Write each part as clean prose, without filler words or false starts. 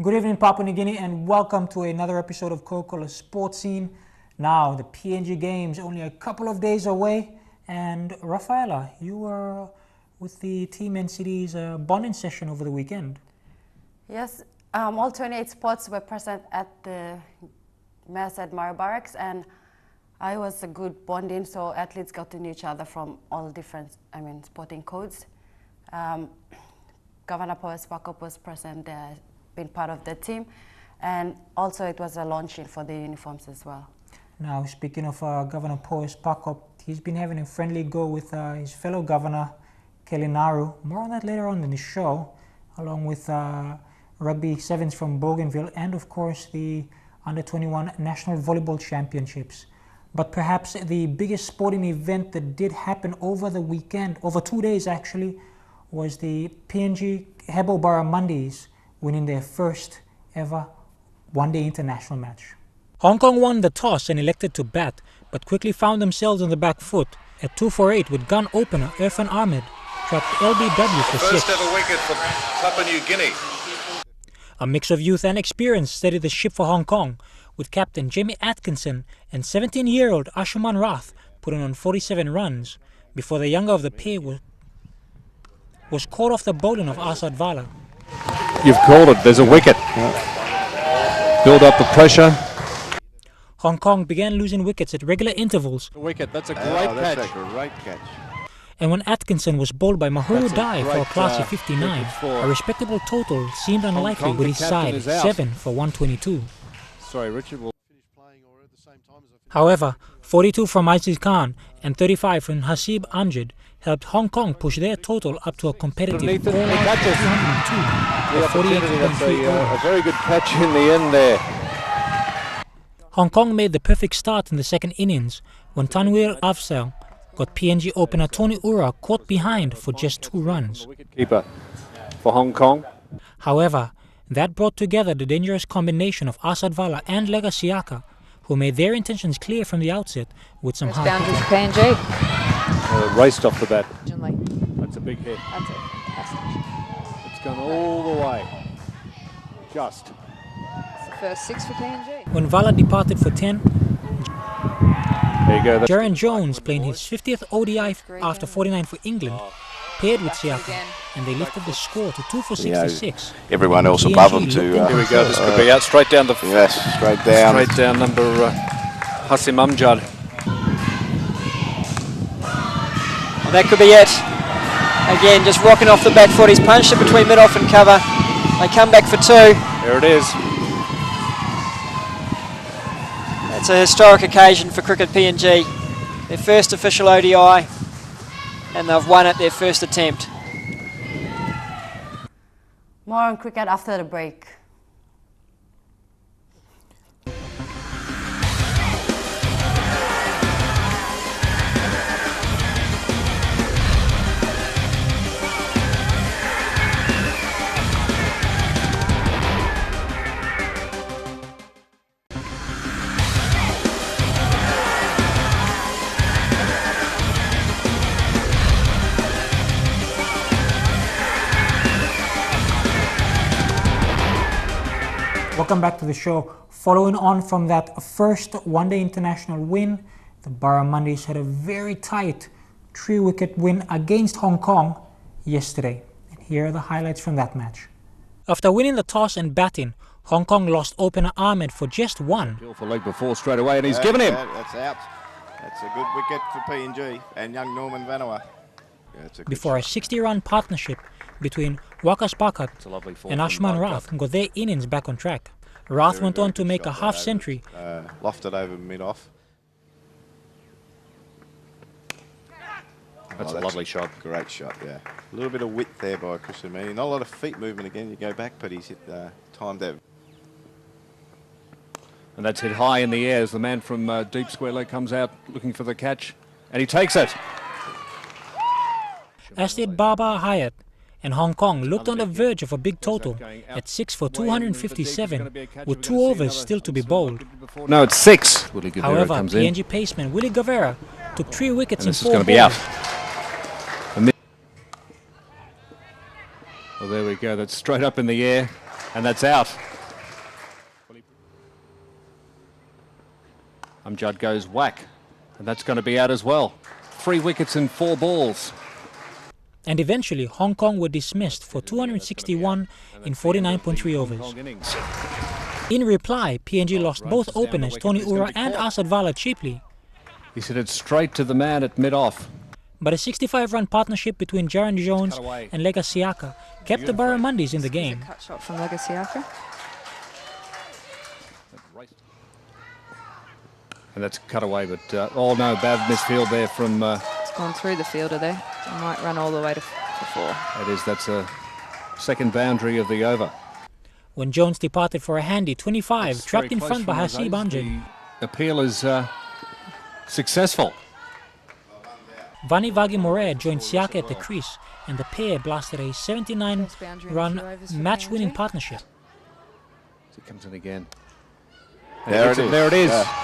Good evening, Papua New Guinea, and welcome to another episode of Coca-Cola Sports Scene. Now, the PNG Games only a couple of days away, and Rafaela, you were with the Team NCD's bonding session over the weekend. Yes, all 28 sports were present at the Mass at Mara Barracks, and it was a good bonding, so athletes got to know each other from all different, sporting codes. Governor Powers Bakop was present there, been part of the team, and also it was a launching for the uniforms as well. Now, speaking of Governor Powers Bakop, he's been having a friendly go with his fellow governor, Kelly Naru. More on that later on in the show, along with Rugby Sevens from Bougainville, and of course the Under-21 National Volleyball Championships. But perhaps the biggest sporting event that did happen over the weekend, over 2 days actually, was the PNG Hebo Barramundis winning their first ever one-day international match. Hong Kong won the toss and elected to bat, but quickly found themselves on the back foot. At 2 for 8 with gun opener Irfan Ahmed trapped LBW for 6. First ever wicket for Papua New Guinea. A mix of youth and experience steadied the ship for Hong Kong, with captain Jamie Atkinson and 17-year-old Ashuman Rath putting on 47 runs, before the younger of the pair was caught off the bowling of Asad Vala. You've called it, there's a wicket. Build up the pressure. Hong Kong began losing wickets at regular intervals. The wicket, that's a great catch. And when Atkinson was bowled by Mahuru Dai for a classy 59, a respectable total seemed unlikely with his side 7 for 122. Sorry, Richard will finish playing or at the same time as However, 42 from Aziz Khan and 35 from Hasib Amjad helped Hong Kong push their total up to a competitive 402 for 48.3 a very good catch in the end there. Hong Kong made the perfect start in the second innings when Tanwir Afzal got PNG opener Tony Ura caught behind for just 2 runs. Keeper for Hong Kong. However, that brought together the dangerous combination of Asad Vala and Lega Siaka, who made their intentions clear from the outset with some hard boundary for PNG. Raced off the bat. Originally. That's a big hit. That's it. It's gone all the way. Just. It's the first 6 for PNG. When Vala departed for 10, There you go. Jaron Jones, playing his 50th ODI after 49 for England, paired with Siaka, and they lifted the score to 2 for 66. Everyone else above them to... Here we go, this could be out straight down the... Yes, straight down. Straight down number Hasim Amjad. And that could be it. Again, just rocking off the back foot. He's punched it between mid-off and cover. They come back for 2. There it is. It's a historic occasion for Cricket PNG. Their first official ODI, and they've won it their first attempt. More on cricket after the break. Welcome back to the show. Following on from that first one-day international win, the Barramundis had a very tight 3-wicket win against Hong Kong yesterday. And here are the highlights from that match. After winning the toss and batting, Hong Kong lost opener Ahmed for just 1. For leg before straight away, and he's given him. That's out. That's a good wicket for PNG and young Norman Vanua. Before a 60-run partnership between Wakas Bakat and Ashman Rath got their innings back on track. Rath went on to make a half-century. Lofted over mid-off. That's a lovely shot. Great shot, yeah. A little bit of width there by Chris Amini. Not a lot of feet movement again. You go back, but he's hit timed out. And that's hit high in the air as the man from deep square leg comes out looking for the catch. And he takes it. As did Baba Hayat, and Hong Kong looked on the verge of a big total at 6 for 257, with 2 overs still to be bowled. No, it's 6. However, PNG paceman Willie Gavera took 3 wickets in 4 balls. This is going to be out. Well, there we go. That's straight up in the air, and that's out. Amjad goes whack, and that's going to be out as well. 3 wickets in 4 balls. And eventually, Hong Kong were dismissed for 261 in 49.3 overs. In reply, PNG lost both openers, Tony Ura and Asad Vala, cheaply. He hit it straight to the man at mid-off. But a 65-run partnership between Jaron Jones and Legasiaka kept the Barramundis in the game. Cut shot from Legasiaka. And that's cut away, but oh no, bad misfield there from... It's gone through the fielder there. It might run all the way to 4. That's a second boundary of the over. When Jones departed for a handy 25, trapped in front by Hasib Amjad. The appeal is successful. Vani Vagi Morea joined Siaka at the crease, and the pair blasted a 79-run match-winning partnership. So it comes in again. There it is. There it is. Yeah.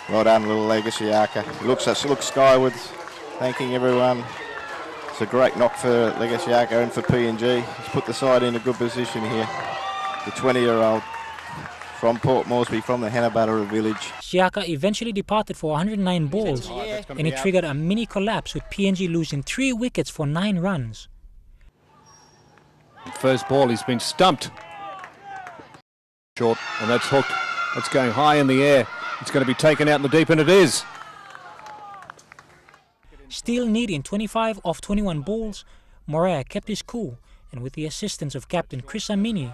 Well done, little Legasiaka. He looks skywards, thanking everyone. It's a great knock for Legasiaka and for PNG. He's put the side in a good position here. The 20-year-old from Port Moresby, from the Hannabattara village. Siaka eventually departed for 109 balls, and it triggered a mini collapse with PNG losing 3 wickets for 9 runs. First ball, he's been stumped. Short, and that's hooked. That's going high in the air. It's going to be taken out in the deep, and it is. Still needing 25 off 21 balls, Morea kept his cool, and with the assistance of captain Chris Amini,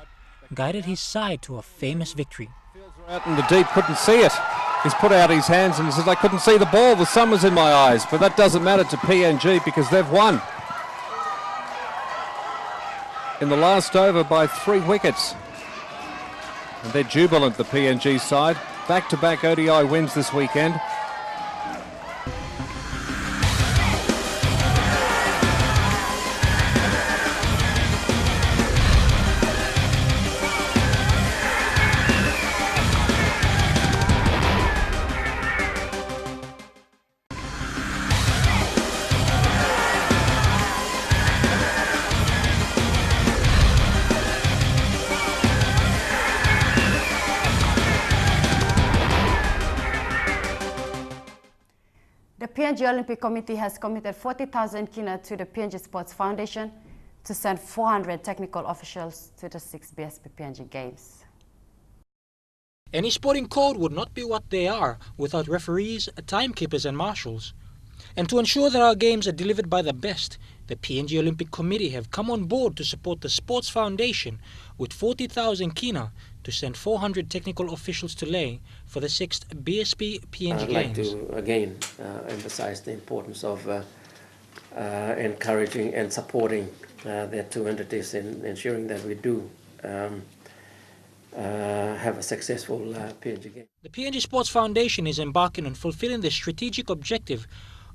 guided his side to a famous victory. Out in the deep, couldn't see it. He's put out his hands and he says, I couldn't see the ball, the sun was in my eyes. But that doesn't matter to PNG because they've won. In the last over by 3 wickets. And they're jubilant, the PNG side. Back-to-back ODI wins this weekend. The PNG Olympic Committee has committed 40,000 kina to the PNG Sports Foundation to send 400 technical officials to the 6 BSP PNG Games. Any sporting code would not be what they are without referees, timekeepers and marshals. And to ensure that our games are delivered by the best, the PNG Olympic Committee have come on board to support the Sports Foundation with 40,000 kina to send 400 technical officials to Lae for the 6th BSP PNG I'd Games. like to again emphasize the importance of encouraging and supporting their 2 entities in ensuring that we do have a successful PNG game. The PNG Sports Foundation is embarking on fulfilling the strategic objective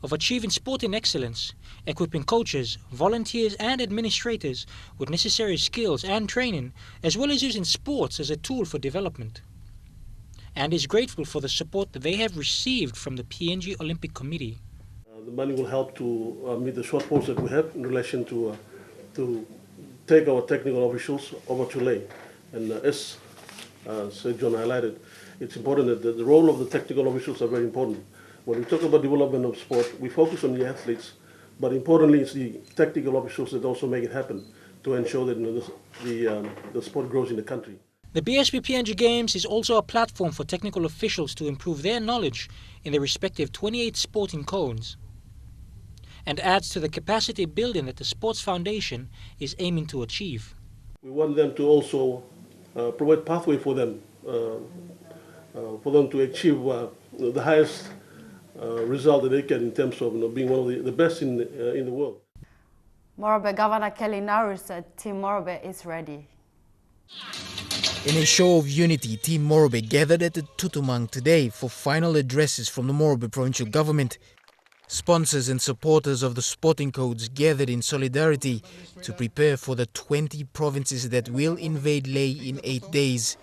of achieving sporting excellence, equipping coaches, volunteers and administrators with necessary skills and training, as well as using sports as a tool for development, and is grateful for the support that they have received from the PNG Olympic Committee. The money will help to meet the shortfalls that we have in relation to take our technical officials over to Lae. And as Sir John highlighted, it's important that the role of the technical officials are very important. When we talk about development of sport, we focus on the athletes, but importantly, it's the technical officials that also make it happen to ensure that the sport grows in the country. The BSP PNG Games is also a platform for technical officials to improve their knowledge in their respective 28 sporting codes, and adds to the capacity building that the Sports Foundation is aiming to achieve. We want them to also provide pathway for them to achieve the highest result that they can in terms of being one of the best in the world. Morobe Governor Kelly Nauru said Team Morobe is ready. In a show of unity, Team Morobe gathered at the Tutumang today for final addresses from the Morobe provincial government. Sponsors and supporters of the sporting codes gathered in solidarity to prepare for the 20 provinces that will invade Lae in 8 days.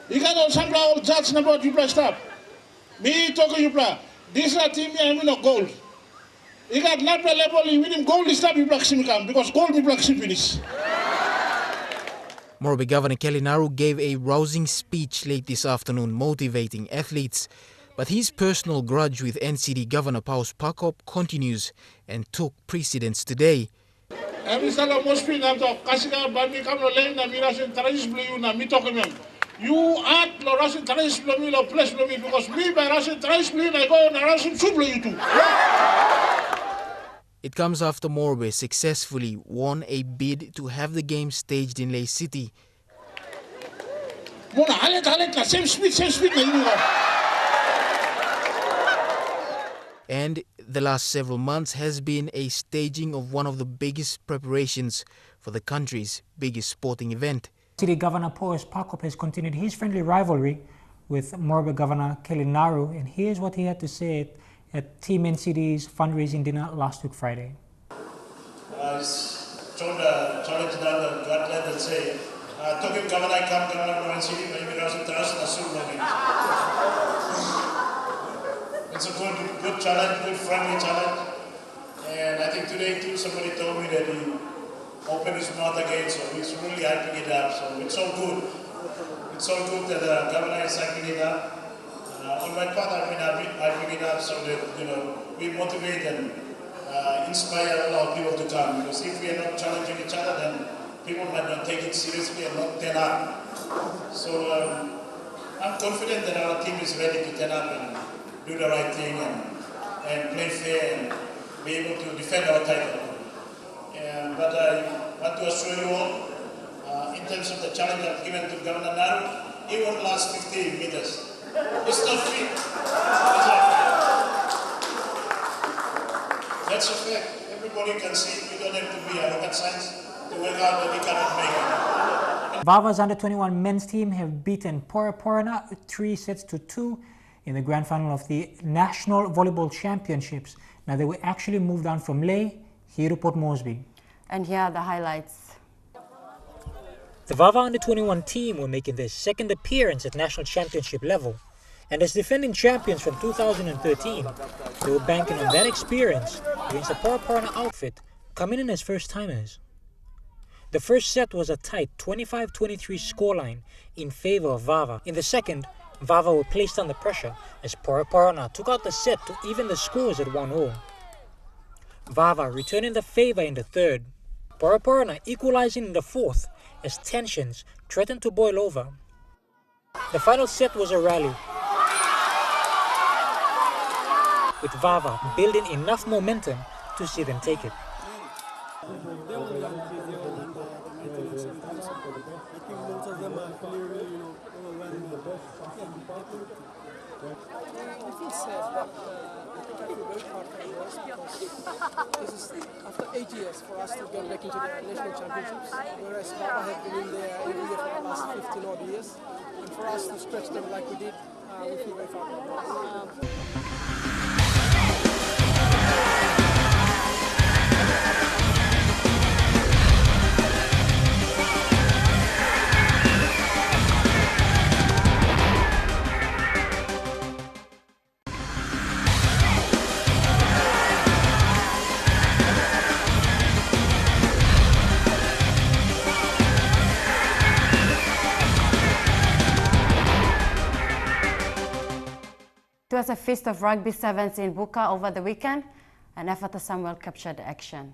You got all some judge number you pressed up. Me talk you play. This is a team I mean gold. You got not level you win gold is not be black because gold be black finish. Morobe Governor Kelly Naru gave a rousing speech late this afternoon motivating athletes, but his personal grudge with NCD Governor Paus Pakop continues and took precedence today. You add the Russian tries to me, because me by Russian tries to me, I go and Russian soup you too. It comes after Morobe successfully won a bid to have the game staged in Ley City. Same speed, And the last several months has been a staging of one of the biggest preparations for the country's biggest sporting event. City Governor Paus Pakop has continued his friendly rivalry with Morobe Governor Kelly Naru, and here's what he had to say at Team NCD's fundraising dinner last week Friday. Challenge down God and say, Tokyo Governor come Governor NCD, maybe I was It's a good challenge, good friendly challenge, and I think today too somebody told me that he opened his mouth again, so he's really hyping it up. So it's all good. It's all good that the governor is hyping it up. On my part, I've been hyping it up so that we motivate and inspire all our people to come. Because if we are not challenging each other, then people might not take it seriously and not turn up. So I'm confident that our team is ready to turn up and do the right thing and play fair and be able to defend our title. But I want to assure you all, in terms of the challenge I've given to Governor Naru, it won't last 50 meters. It's not free. That's a fact. Everybody can see it. You don't have to be a rocket science to work out that we cannot make it. Vava's under-21 men's team have beaten Porana 3-2 in the grand final of the National Volleyball Championships. Now they were actually moved on from Ley here to Port Moresby. And here are the highlights. The Vava under-21 team were making their second appearance at national championship level, and as defending champions from 2013, they were banking on that experience against the Porana outfit coming in as first-timers. The first set was a tight 25-23 scoreline in favor of Vava. In the second, Vava were placed under pressure as Porana took out the set to even the scores at 1-0. Vava returning the favor in the third, Porana equalizing in the fourth as tensions threatened to boil over. The final set was a rally, with Vava building enough momentum to see them take it. I feel sad, but I think I feel very hard for us because this is after 8 years for us to get back into the national championships, whereas Papa have been in there every year for the last 15 odd years, and for us to stretch them like we did, we feel very proud of us. It was a feast of rugby sevens in Buka over the weekend, and Efata Samuel captured the action.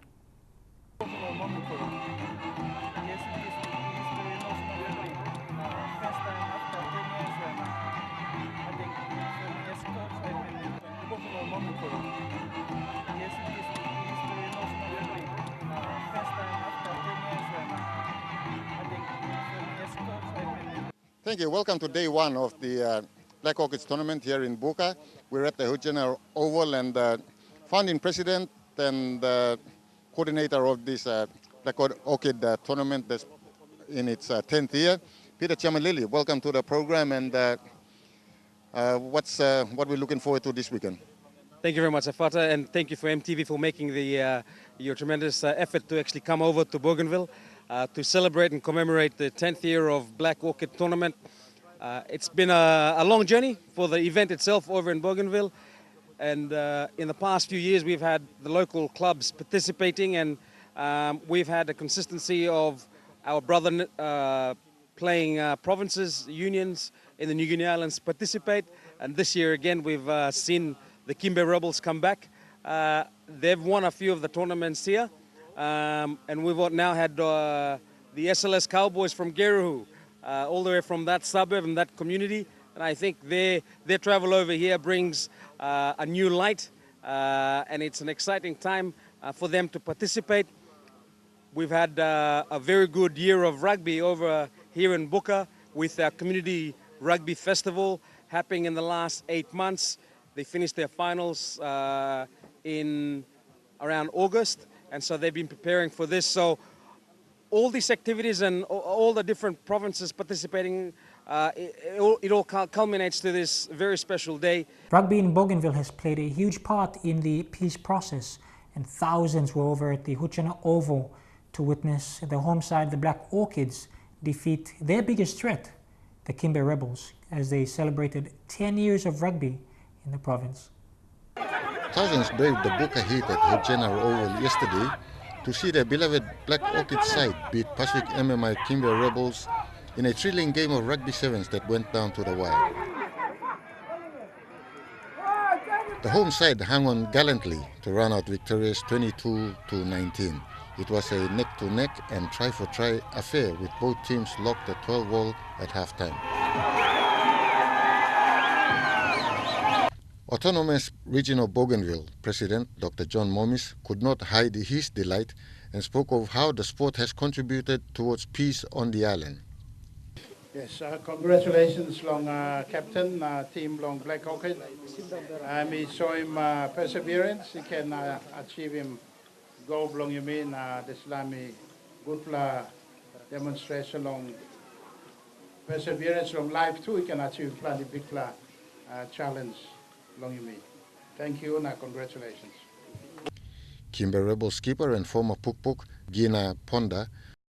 Thank you. Welcome to day one of the Black Orchids tournament here in Buka. We're at the Hujana Oval, and founding president and coordinator of this Black Orchid tournament that's in its 10th year, Peter Chamalili. Welcome to the program, and what we're looking forward to this weekend. Thank you very much, Afata, and thank you for EMTV for making your tremendous effort to actually come over to Bougainville to celebrate and commemorate the 10th year of Black Orchid tournament. It's been a long journey for the event itself over in Bougainville, and in the past few years we've had the local clubs participating, and we've had a consistency of our brother playing provinces, unions in the New Guinea Islands participate. And this year again, we've seen the Kimbe Rebels come back. They've won a few of the tournaments here. And we've now had the SLS Cowboys from Geruhu, all the way from that suburb and that community. And I think their travel over here brings a new light, and it's an exciting time for them to participate. We've had a very good year of rugby over here in Buka with our community rugby festival happening in the last 8 months. They finished their finals in around August, and so they've been preparing for this. So all these activities and all the different provinces participating, it all culminates to this very special day. Rugby in Bougainville has played a huge part in the peace process, and thousands were over at the Huchana Oval to witness the home side, the Black Orchids, defeat their biggest threat, the Kimbe Rebels, as they celebrated 10 years of rugby in the province. Thousands braved the Buka heat at Huchana Oval yesterday to see their beloved Black Orchid side beat Pacific MMI Kimbe Rebels in a thrilling game of rugby sevens that went down to the wire. The home side hung on gallantly to run out victorious 22-19. It was a neck-to-neck and try-for-try affair with both teams locked at 12-all at halftime. Autonomous Region of Bougainville President Dr. John Momis could not hide his delight and spoke of how the sport has contributed towards peace on the island. Yes, congratulations long captain, team long Black Orchid. Me show him perseverance. He can achieve him goal long you mean the Islami good demonstration long perseverance long life too. He can achieve plenty big challenge long you mean. Thank you and congratulations. Kimbe Rebel skipper and former Puk Puk Gina Ponda